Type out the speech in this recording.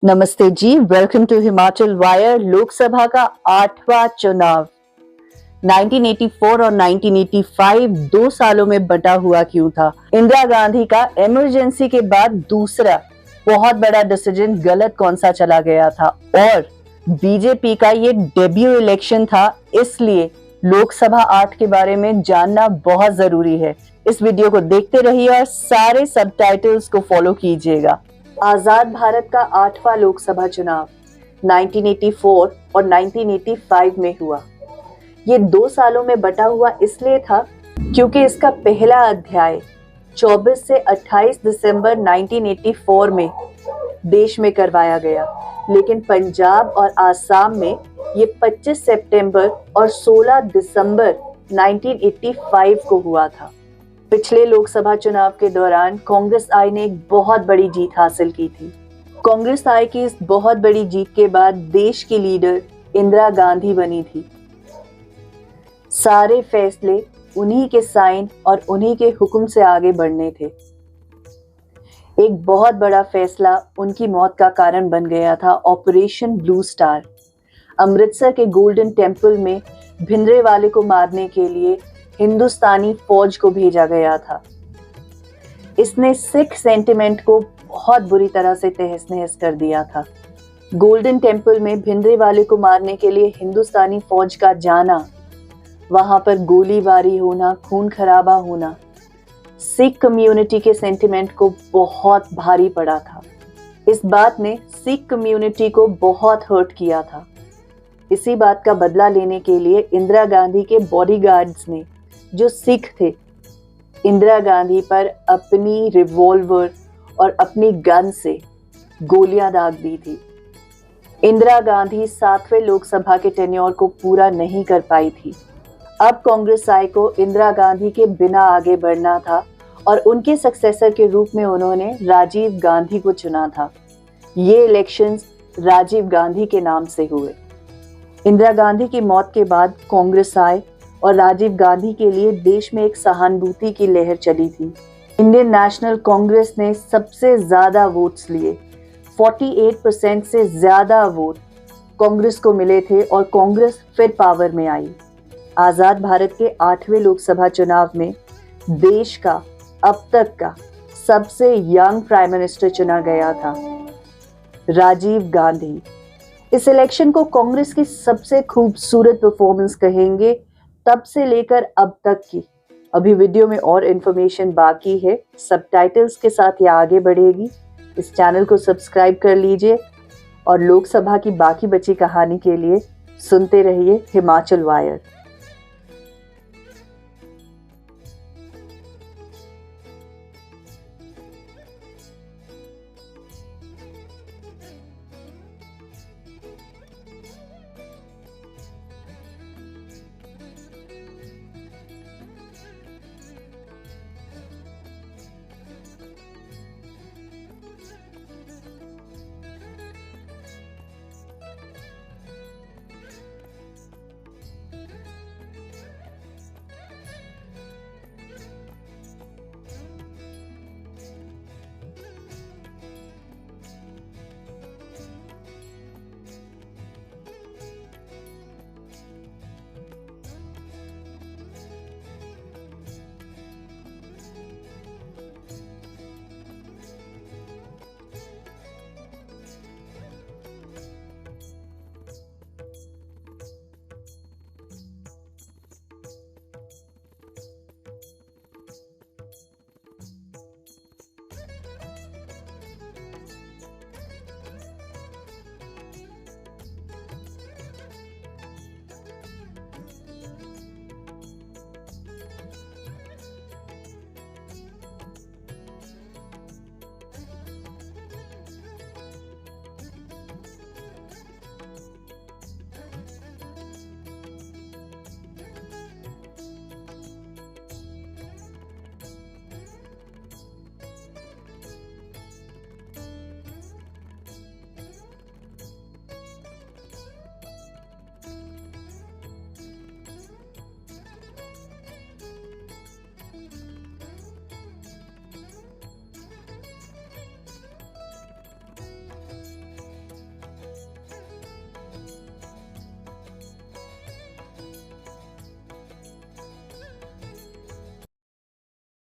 नमस्ते जी, welcome to Himachal wire. Lok Sabha का 8वां चुनाव 1984 और 1985 2 सालों में बटा हुआ क्यों था? इंदिरा गांधी का इमरजेंसी के बाद दूसरा बहुत बड़ा डिसीजन गलत कौन सा चला गया था और बीजेपी का ये डेब्यू इलेक्शन था, इसलिए लोकसभा 8 के बारे में जानना बहुत जरूरी है। इस वीडियो को देखते रहिए और सारे सबटाइटल्स को फॉलो कीजिएगा। आजाद भारत का 8वां लोकसभा चुनाव 1984 और 1985 में हुआ। ये 2 सालों में बटा हुआ इसलिए था क्योंकि इसका पहला अध्याय 24 से 28 दिसंबर 1984 में देश में करवाया गया, लेकिन पंजाब और आसाम में ये 25 सितंबर और 16 दिसंबर 1985 को हुआ था। पिछले लोकसभा चुनाव के दौरान कांग्रेस आई ने एक बहुत बड़ी जीत हासिल की थी। कांग्रेस आई की इस बहुत बड़ी जीत के बाद देश की लीडर इंदिरा गांधी बनी थी। सारे फैसले उन्हीं के साइन और उन्हीं के हुक्म से आगे बढ़ने थे। एक बहुत बड़ा फैसला उनकी मौत का कारण बन गया था, ऑपरेशन ब्लू स्टार। अमृतसर के गोल्डन टेम्पल में भिंडरावाले को मारने के लिए हिंदुस्तानी फौज को भेजा गया था। इसने सिख सेंटिमेंट को बहुत बुरी तरह से तहस नहस कर दिया था। गोल्डन टेम्पल में भिंडरावाले को मारने के लिए हिंदुस्तानी फौज का जाना, वहां पर गोलीबारी होना, खून खराबा होना, सिख कम्युनिटी के सेंटिमेंट को बहुत भारी पड़ा था। इस बात ने सिख कम्युनिटी को बहुत हर्ट किया था। इसी बात का बदला लेने के लिए इंदिरा गांधी के बॉडीगार्ड्स ने, जो सिख थे, इंदिरा गांधी पर अपनी रिवॉल्वर और अपनी गन से गोलियां दाग दी थी। इंदिरा गांधी 7वें लोकसभा के टेन्योर को पूरा नहीं कर पाई थी। अब कांग्रेस आई को इंदिरा गांधी के बिना आगे बढ़ना था और उनके सक्सेसर के रूप में उन्होंने राजीव गांधी को चुना था। ये इलेक्शंस राजीव गांधी के नाम से हुए। इंदिरा गांधी की मौत के बाद कांग्रेस आए और राजीव गांधी के लिए देश में एक सहानुभूति की लहर चली थी। इंडियन नेशनल कांग्रेस ने सबसे ज्यादा वोट्स लिए, 48% से ज्यादा वोट कांग्रेस को मिले थे और कांग्रेस फिर पावर में आई। आजाद भारत के 8वें लोकसभा चुनाव में देश का अब तक का सबसे यंग प्राइम मिनिस्टर चुना गया था, राजीव गांधी। इस इलेक्शन को कांग्रेस की सबसे खूबसूरत परफॉर्मेंस कहेंगे, तब से लेकर अब तक की। अभी वीडियो में और इन्फॉर्मेशन बाकी है, सबटाइटल्स के साथ ये आगे बढ़ेगी। इस चैनल को सब्सक्राइब कर लीजिए और लोकसभा की बाकी बची कहानी के लिए सुनते रहिए हिमाचल वायर।